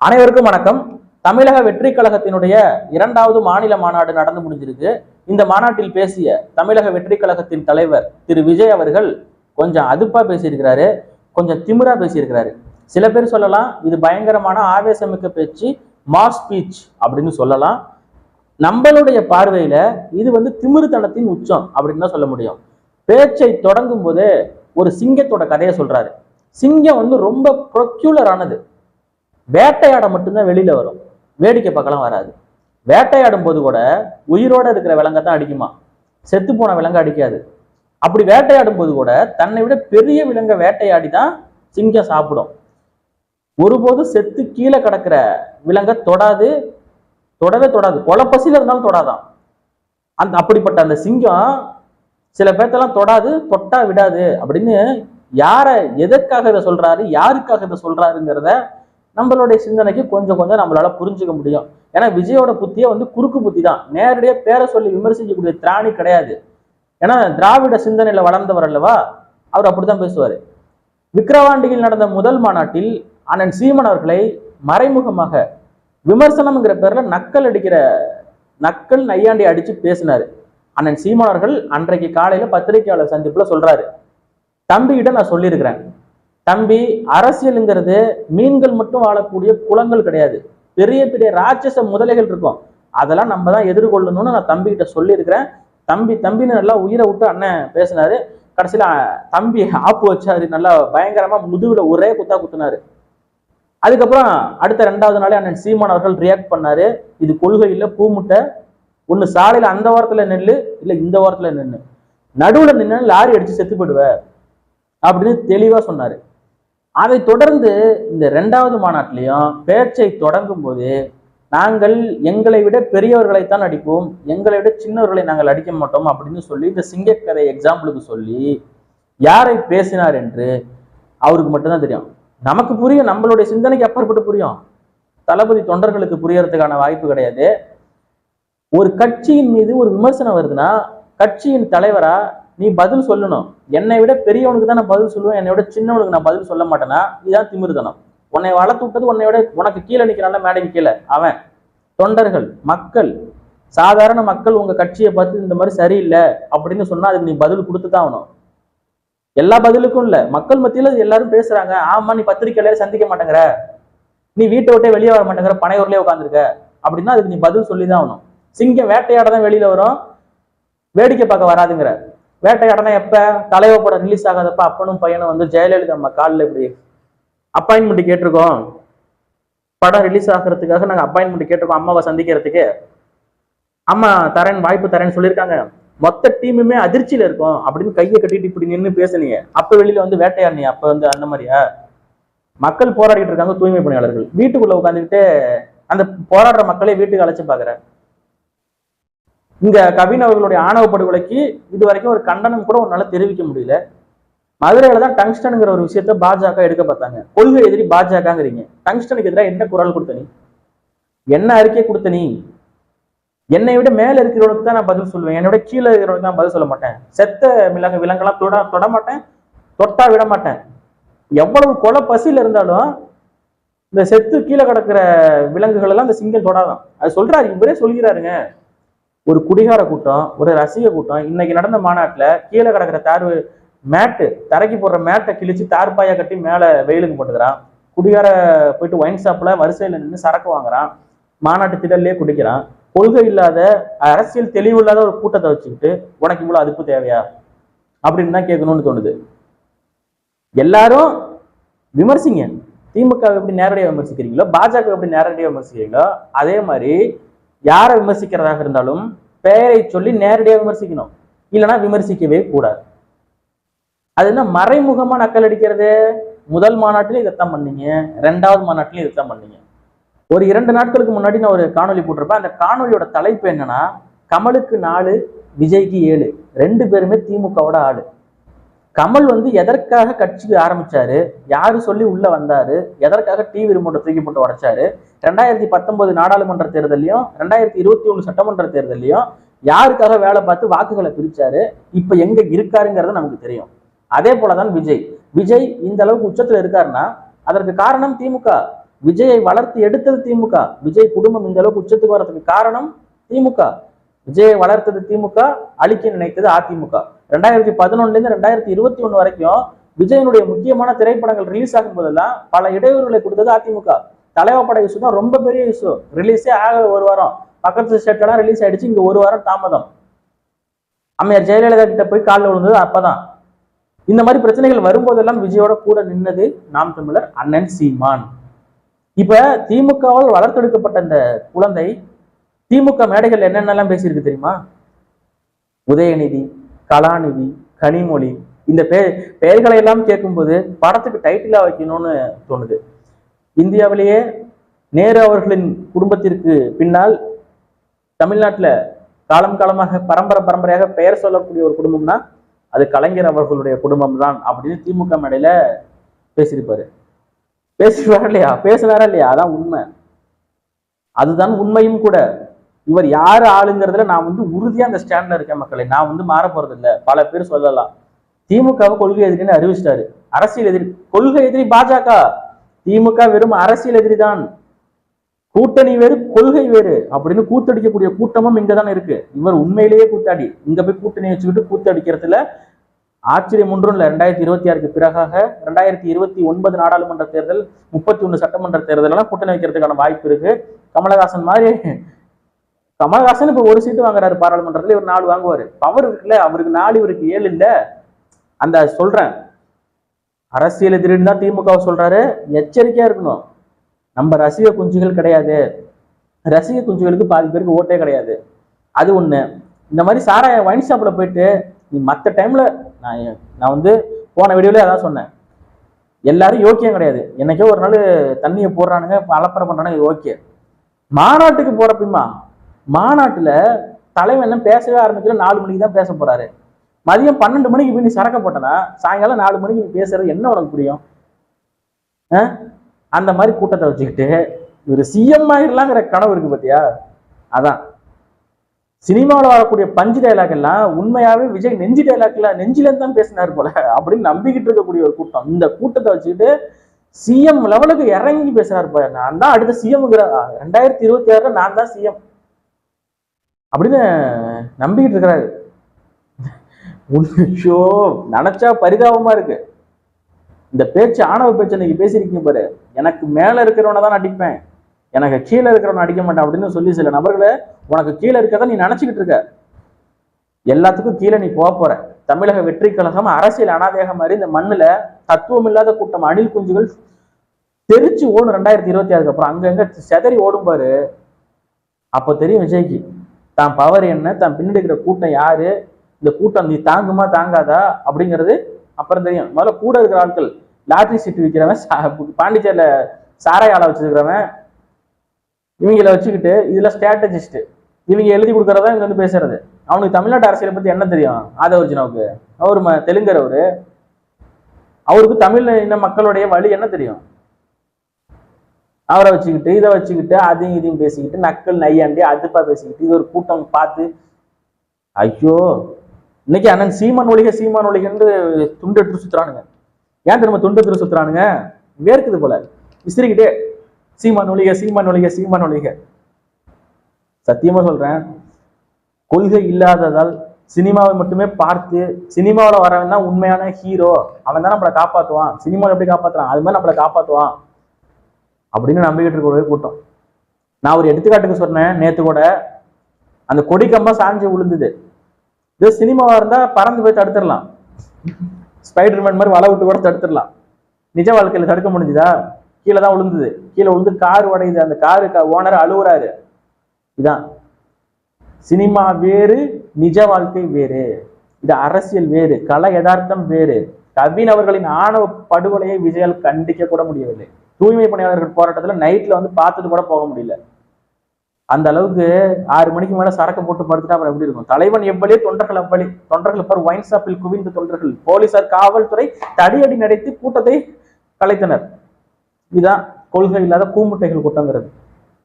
அனைவருக்கும் வணக்கம். தமிழக வெற்றி கழகத்தினுடைய 2வது மாநில மாநாடு நடந்து முடிஞ்சிருக்கு. இந்த மாநாட்டில் பேசிய தமிழக வெற்றி கழகத்தின் தலைவர் திரு விஜய் அவர்கள் கொஞ்சம் அதுப்பா பேசியிருக்கிறாரு, கொஞ்சம் திமிரா பேசியிருக்கிறாரு. சில பேர் சொல்லலாம் இது பயங்கரமான ஆவேசமிக்க பேச்சு, மாஸ் ஸ்பீச் அப்படின்னு சொல்லலாம். நம்மளுடைய பார்வையில இது திமிருத்தனத்தின் உச்சம் அப்படின்னு தான் சொல்ல முடியும். பேச்சை தொடங்கும் போது ஒரு சிங்கத்தோட கதையை சொல்றாரு. சிங்கம் ரொம்ப ப்ரொக்யூலரானது. வேட்டையாட மட்டும்தான் வெளியில வரும், வேடிக்கை பார்க்கலாம் வராது. வேட்டையாடும் போது கூட உயிரோட இருக்கிற விலங்கை தான் அடிக்குமா, செத்து போன விலங்கு அடிக்காது. அப்படி வேட்டையாடும் போது கூட தன்னை விட பெரிய விலங்கை வேட்டையாடி தான் சிங்கம் சாப்பிடும். ஒருபோது செத்து கீழே கிடக்கிற விலங்கை தொடவே தொடாது. கொலப்பசியில இருந்தாலும் தொடாதான். அப்படிப்பட்ட அந்த சிங்கம் சில பேர்த்தெல்லாம் தொடாது, தொட்டா விடாது அப்படின்னு யாரை எதற்காக இதை சொல்றாரு, யாருக்காக இதை சொல்றாருங்கிறத நம்மளுடைய சிந்தனைக்கு கொஞ்சம் நம்மளால புரிஞ்சுக்க முடியும். ஏன்னா விஜயோட புத்தியே குறுக்கு புத்தி தான். நேரடியாக பேரை சொல்லி விமர்சிக்கக்கூடிய திராணி கிடையாது. ஏன்னா திராவிட சிந்தனையில வளர்ந்தவர் அல்லவா, அவர் அப்படித்தான் பேசுவாரு. விக்கிரவாண்டியில் நடந்த முதல் மாநாட்டில் அண்ணன் சீமன் அவர்களை மறைமுகமாக விமர்சனம்ங்கிற பேர்ல நக்கல் நையாண்டி அடிச்சு பேசினாரு. அண்ணன் சீமன் அவர்கள் அன்றைக்கு காலையில பத்திரிகையாளர் சந்திப்புல சொல்றாரு, தம்பிகிட்ட நான் சொல்லியிருக்கிறேன், தம்பி, அரசியலுங்கிறது மீன்கள் மட்டும் வாழக்கூடிய குளங்கள் கிடையாது, பெரிய பெரிய ராட்சச முதலைகள் இருக்கும், அதெல்லாம் நம்ம தான் எதிர்கொள்ளணும்னு நான் தம்பிகிட்ட சொல்லியிருக்கிறேன். தம்பின்னு நல்லா உயிரை விட்டு அண்ணன் பேசினாரு. கடைசியில தம்பி ஆப்பு வச்சாரு, நல்லா பயங்கரமா முதுகுல ஒரே குத்துனாரு. அதுக்கப்புறம் அடுத்த 2வது நாளே அண்ணன் சீமான் அவர்கள் ரியாக்ட் பண்ணாரு, இது கொள்கை இல்லை, பூமுட்டை, ஒண்ணு சாலையில அந்த வாரத்துல நெல்லு, இல்ல இந்த வாரத்துல நின்று, நடுவுல நின்று லாரி அடிச்சு செத்து போடுவ அப்படின்னு தெளிவா சொன்னாரு. அதை தொடர்ந்து இந்த 2வது மாநாட்டிலையும் பேச்சை தொடங்கும் போது, நாங்கள் எங்களை விட பெரியவர்களைத்தான் அடிப்போம், எங்களை விட சின்னவர்களை நாங்கள் அடிக்க மாட்டோம் அப்படின்னு சொல்லி இந்த சிங்கக்கதை எக்ஸாம்பிளுக்கு சொல்லி யாரை பேசினார் என்று அவருக்கு மட்டும்தான் தெரியும். நமக்கு புரியும், நம்மளுடைய சிந்தனைக்கு அப்பாற்பட்டு புரியும். தளபதி தொண்டர்களுக்கு புரியறதுக்கான வாய்ப்பு கிடையாது. ஒரு கட்சியின் மீது ஒரு விமர்சனம் வருதுன்னா கட்சியின் தலைவரா நீ பதில் சொல்லணும். என்னை விட பெரியவனுக்கு தான் நான் பதில் சொல்லுவேன், என்னை விட சின்னவனுக்கு நான் பதில் சொல்ல மாட்டேன்னா இதுதான் திமிருதனம். உன்னை வளர்த்து விட்டது உன்னை விட உனக்கு கீழே நிற்கிறான்ல, மேடைக்கு கீழே அவன். தொண்டர்கள், மக்கள், சாதாரண மக்கள் உங்க கட்சியை பார்த்து இந்த மாதிரி சரியில்லை அப்படின்னு சொன்னா அதுக்கு நீ பதில் கொடுத்து தான் ஆகணும். எல்லா பதிலுக்கும் இல்ல, மக்கள் மத்தியில எல்லாரும் பேசுறாங்க, ஆமா நீ பத்திரிகையாளர் சந்திக்க மாட்டேங்கிற, நீ வீட்டை விட்டே வெளியே வர மாட்டேங்கிற, பனையூர்லயே உட்காந்துருக்க அப்படின்னா அதுக்கு நீ பதில் சொல்லிதான் ஆகணும். சிங்கம் வேட்டையாட தான் வெளியில வரும், வேடிக்கை பார்க்க வராதுங்கிற. வேட்டையாடனா எப்ப தலைவர் படம் ரிலீஸ் ஆகாதப்ப அப்பனும் பையனும் ஜெயலலிதா அம்மா காலில் இப்படி அப்பாயின்மெண்ட் கேட்டிருக்கோம், படம் ரிலீஸ் ஆகிறதுக்காக நாங்கள் அப்பாயின்மெண்ட் கேட்டிருக்கோம் அம்மாவை சந்திக்கிறதுக்கு, அம்மா வாய்ப்பு தரேன்னு சொல்லியிருக்காங்க, மொத்த டீமுமே அதிர்ச்சியில இருக்கும் அப்படின்னு கையை கட்டிட்டு இப்படி நின்று பேசுனீங்க. அப்ப வெளியில வேட்டையாடினீங்க. அப்ப அந்த மாதிரியா மக்கள் போராடிட்டு இருக்காங்க, தூய்மை பணியாளர்கள் வீட்டுக்குள்ள உட்காந்துக்கிட்டு அந்த போராடுற மக்களை வீட்டுக்கு அழைச்சு பாக்குற. இங்க கவின் அவர்களுடைய ஆணவ படுகொலைக்கு இது வரைக்கும் ஒரு கண்டனம் கூட உன்னால தெரிவிக்க முடியல. மதுரையில தான் டங்ஸ்டனுங்கிற ஒரு விஷயத்த பாஜக எடுக்க பார்த்தாங்க. கொள்கை எதிரி பாஜகங்கிறீங்க, டங்ஸ்டனுக்கு எதிராக என்ன குரல் கொடுத்த நீ, என்ன அறிக்கை கொடுத்த நீ? என்னை விட மேல இருக்கிறவனுக்கு தான் நான் பதில் சொல்லுவேன், என்னை விட கீழே இருக்கிறவனுக்கு தான் பதில் சொல்ல மாட்டேன், செத்த விலங்கெல்லாம் தொட மாட்டேன், தொட்டா விட மாட்டேன். எவ்வளவு கொலை பசியில இருந்தாலும் இந்த செத்து கீழே கிடக்கிற விலங்குகள் எல்லாம் இந்த சிங்கம் தொடாதான். அது சொல்றாரு, இவரே சொல்கிறாருங்க. ஒரு குடிகார கூட்டம், ஒரு ரசிக கூட்டம் இன்னைக்கு நடந்த மாநாட்டுல கீழே கிடக்கிற தரைக்கு போடுற மேட்டை கிழிச்சு தார்பாயா கட்டி மேல வெயிலுக்கு போட்டுக்கிறான். குடிகார போயிட்டு ஒயின் ஷாப்ல வரிசையில நின்று சரக்கு வாங்குறான், மாநாட்டு திடல்லே குடிக்கிறான். கொள்கை இல்லாத, அரசியல் தெளிவு இல்லாத ஒரு கூட்டத்தை வச்சுக்கிட்டு உனக்கு இவ்வளவு அதுப்பு தேவையா அப்படின்னு தான் கேட்கணும்னு தோணுது. எல்லாரும் விமர்சிங்க. திமுக எப்படி நேரடியாக விமர்சிக்கிறீங்களோ, பாஜக எப்படி நேரடியாக விமர்சிக்கிறீங்களோ, அதே மாதிரி யாரை விமர்சிக்கிறதாக இருந்தாலும் பெயரை சொல்லி நேரடியாக விமர்சிக்கணும், இல்லைன்னா விமர்சிக்கவே கூடாது. அது என்ன மறைமுகமா நக்கல் அடிக்கிறது? முதல் மாநாட்டிலும் இதைத்தான் பண்ணீங்க, 2வது மாநாட்டிலும் இதைத்தான் பண்ணீங்க. ஒரு 2 நாட்களுக்கு முன்னாடி நான் ஒரு காணொலி போட்டிருப்பேன். அந்த காணொலியோட தலைப்பு என்னன்னா, கமலுக்கு 4 விஜய்க்கு 7, 2 பேருமே திமுகவோட ஆளு. கமல் எதற்காக கட்சிக்கு ஆரம்பிச்சாரு, யாரு சொல்லி உள்ள வந்தாரு, எதற்காக டிவி ரிமோட்டை தூக்கி போட்டு உடைச்சாரு, 2019 நாடாளுமன்ற தேர்தலையும் 2021 சட்டமன்ற தேர்தலையும் யாருக்காக வேலை பார்த்து வாக்குகளை பிரிச்சாரு, இப்ப எங்க இருக்காருங்கிறது நமக்கு தெரியும். அதே போலதான் விஜய் இந்த அளவுக்கு உச்சத்துல இருக்காருன்னா அதற்கு காரணம் திமுக. விஜயை வளர்த்து எடுத்தது திமுக. விஜய் குடும்பம் இந்த அளவுக்கு உச்சத்துக்கு வரதுக்கு காரணம் திமுக. விஜயை வளர்த்தது திமுக, அழிக்க நினைத்தது அதிமுக. 2011 இருந்து 2021 வரைக்கும் விஜயனுடைய முக்கியமான திரைப்படங்கள் ரிலீஸ் ஆகும் போதெல்லாம் பல இடையூறுகளை கொடுத்தது அதிமுக. தலைவப்பட இஷ்யூ தான் ரொம்ப பெரிய இஷ்யூ. ரிலீஸே ஆக ஒரு வாரம், பக்கத்து ஸ்டேட்லாம் ரிலீஸ் ஆயிடுச்சு, இங்க ஒரு வாரம் தாமதம். அம்மையார் ஜெயலலிதா கிட்ட போய் காலில் விழுந்தது அப்பதான். இந்த மாதிரி பிரச்சனைகள் வரும்போதெல்லாம் விஜயோட கூட நின்னது நாம் தமிழர் அண்ணன் சீமான். இப்ப திமுகவால் வளர்த்தெடுக்கப்பட்ட இந்த குழந்தை திமுக மேடைகள் என்னென்னலாம் பேசியிருக்கு தெரியுமா? உதயநிதி, கலாநிதி, கனிமொழி, இந்த பெயர்களை எல்லாம் கேட்கும்போது படத்துக்கு டைட்டிலா வைக்கணும்னு தோணுது. இந்தியாவிலேயே நேரு அவர்களின் குடும்பத்திற்கு பின்னால் தமிழ்நாட்டில் காலம் காலமாக பரம்பரையாக பெயர் சொல்லக்கூடிய ஒரு குடும்பம்னா அது கலைஞர் அவர்களுடைய குடும்பம் தான் அப்படின்னு திமுக மேடையில பேசியிருப்பாரு. பேசுவாரா இல்லையா? அதான் உண்மை, அதுதான் உண்மையும் கூட. இவர் யாரு ஆளுங்கிறதுல நான் உறுதியா அந்த ஸ்டாண்ட்ல இருக்கேன் மக்களை. நான் மாற போறது இல்லை. பல பேர் சொல்லலாம் திமுகவை கொள்கை எதிரின்னு அறிவிச்சிட்டாரு. அரசியல் எதிரி, கொள்கை எதிரி பாஜக. திமுக வெறும் அரசியல் எதிரி தான். கூட்டணி வேறு கொள்கை வேறு அப்படின்னு கூத்தடிக்கக்கூடிய கூட்டமும் இங்கதான் இருக்கு. இவர் உண்மையிலேயே கூத்தாடி இங்க போய் கூட்டணி வச்சுக்கிட்டு கூத்தடிக்கிறதுல ஆச்சரியம் ஒன்றும் இல்லை. 2026க்கு பிறகாக 2029 நாடாளுமன்ற தேர்தல், 31 சட்டமன்ற தேர்தல் எல்லாம் கூட்டணி வைக்கிறதுக்கான வாய்ப்பு இருக்கு. கமலஹாசன் மாதிரி கமலஹாசன் இப்ப ஒரு சீட்டு வாங்குறாரு பாராளுமன்றத்துல, இவர் 4 வாங்குவாரு. பவர் இருக்குல்ல, அவருக்கு 4 இவருக்கு 7 இல்ல. அந்த சொல்றேன், அரசியல் எதிரின்னு தான் திமுக சொல்றாரு. எச்சரிக்கையா இருக்கணும். நம்ம ரசிக குஞ்சுகள் கிடையாது. ரசிக குஞ்சுகளுக்கு பாதி பேருக்கு ஓட்டே கிடையாது. அது ஒண்ணு. இந்த மாதிரி சாராய வைன் ஷாப்ல போயிட்டு நீ மற்ற டைம்ல நான் போன வீடியோல அதான் சொன்னேன், எல்லாரும் யோக்கியம் கிடையாது. என்னைக்கோ ஒரு நாள் தண்ணியை போடுறானுங்க, அலப்பறை பண்றானுங்க, ஓகே. மாநாட்டுக்கு போறப்பமா மாநாட்டுல தலைவன் என்ன பேசவே ஆரம்பிக்கல. 4 மணிக்கு தான் பேச போறாரு. மதியம் 12 மணிக்கு போய் நீ சரக்க போட்டனா சாயங்காலம் 4 மணிக்கு நீ பேசுறது என்ன உனக்கு புரியும்? அந்த மாதிரி கூட்டத்தை வச்சுக்கிட்டு இவர் சிஎம் ஆகிடலாங்கிற கனவு இருக்கு பாத்தியா? அதான் சினிமாவில் வரக்கூடிய பஞ்சு டைலாக் எல்லாம் உண்மையாவே விஜய் நெஞ்சு டைலாக்ல நெஞ்சிலேருந்து தான் பேசினாரு போல அப்படின்னு நம்பிக்கிட்டு இருக்கக்கூடிய ஒரு கூட்டம். இந்த கூட்டத்தை வச்சுக்கிட்டு சிஎம் லெவலுக்கு இறங்கி பேசுறாரு போல. நான் தான் அடுத்த சிஎம், 2026 நான் தான் சிஎம் அப்படின்னு நம்பிக்கிட்டு இருக்கிறாரு. ஷோ நினைச்சா பரிதாபமா இருக்கு. இந்த பேச்சு ஆணவ பேச்சு இன்னைக்கு பேசியிருக்கீங்க பாரு. எனக்கு மேல இருக்கிறவனை தான் அடிப்பேன், எனக்கு கீழே இருக்கிறவனை அடிக்க மாட்டேன் அப்படின்னு சொல்லி சில நபர்களை உனக்கு கீழே இருக்கதான் நீ நினைச்சுக்கிட்டு இருக்க. எல்லாத்துக்கும் கீழே நீ போற. தமிழக வெற்றி கழகம் அரசியல் அனாதேகம் மாதிரி இந்த மண்ணுல தத்துவம் இல்லாத கூட்டம் அணில் குஞ்சுகள் தெரிச்சு ஓடும். 2026க்கு அப்புறம் அங்கங்க செதறி ஓடும் பாரு. அப்போ தெரியும் விஜய்க்கு தான் பவர் என்ன, தான் பின்னாடி இருக்கிற கூட்டம் யாரு, இந்த கூட்டம் நீ தாங்குமா தாங்காதா அப்படிங்கிறது அப்புறம் தெரியும். முதல்ல கூட இருக்கிற ஆட்கள், லாட்ரி சீட்டு விற்கிறவன், பாண்டிச்சேரியில சாராய ஆளை வச்சிருக்கிறவன், இவங்களை வச்சுக்கிட்டு இதுல ஸ்ட்ராட்டஜிஸ்ட், இவங்க எழுதி கொடுக்கறதா இங்க பேசுறது. அவனுக்கு தமிழ்நாட்டு அரசியலை பத்தி என்ன தெரியும்? ஆதவர்ஜுனாவுக்கு அவரு தெலுங்கர், அவருக்கு தமிழ் இன்ன மக்களுடைய வழி என்ன தெரியும்? அவரை வச்சுக்கிட்டு இதை வச்சுக்கிட்டு அதையும் இதையும் பேசிக்கிட்டு நக்கல் நையாண்டி அதுப்பா பேசிக்கிட்டு இது ஒரு கூட்டம் பார்த்து ஐயோ. இன்னைக்கு அண்ணன் சீமான் ஒழிகன்னு துண்டு எடுத்து சுத்துறானுங்க. ஏன் திரும்ப துண்டு எடுத்து சுத்துறானுங்க? வேர்க்குது போல விசிறிக்கிட்டே சீமான் ஒழிக. சத்தியமா சொல்றேன், கொள்கை இல்லாததால் சினிமாவை மட்டுமே பார்த்து சினிமாவில் வரவன் தான் உண்மையான ஹீரோ, அவன் தான் நம்மளை காப்பாற்றுவான், சினிமாவில் எப்படி காப்பாற்றுறான் அது மாதிரி நம்மளை காப்பாற்றுவான் அப்படின்னு நம்பிக்கிட்டு இருக்க கூட்டம். நான் ஒரு எடுத்துக்காட்டுக்கு சொன்னேன், நேத்து கூட அந்த கொடி கம்பம் சாஞ்சு விழுந்தது. இது சினிமாவா இருந்தா பறந்து போய் தடுத்துடலாம், ஸ்பைடர்மேன் மாதிரி வலை விட்டு கூட தடுத்துடலாம். நிஜ வாழ்க்கையில தடுக்க முடிஞ்சுதா? கீழே தான் விழுந்தது. கீழே விழுந்து கார் உடையுது. அந்த காரு ஓனர் அழுவுறாரு. இதான் சினிமா வேறு, நிஜ வாழ்க்கை வேறு. இது அரசியல் வேறு, கலை யதார்த்தம் வேறு. கவின் அவர்களின் ஆணவ படுகொலையை விஜயால் கண்டிக்க கூட முடியவில்லை. தூய்மை பணியாளர்கள் போராட்டத்துல நைட்ல பார்த்துட்டு கூட போக முடியல. அந்த அளவுக்கு 6 மணிக்கு மேல சரக்கு போட்டு படுத்துட்டா அப்புறம் எப்படி இருக்கும்? தலைவன் எவ்வளே, தொண்டர்கள் அவ்வளே. தொண்டர்கள் பார் ஒயின் ஷாப்பில் குவிந்த தொண்டர்கள், போலீசார் காவல்துறை தடியடி நடத்தி கூட்டத்தை கலைத்தனர். இதுதான் கொள்கை இல்லாத கூமுட்டைகள் கூட்டங்கிறது.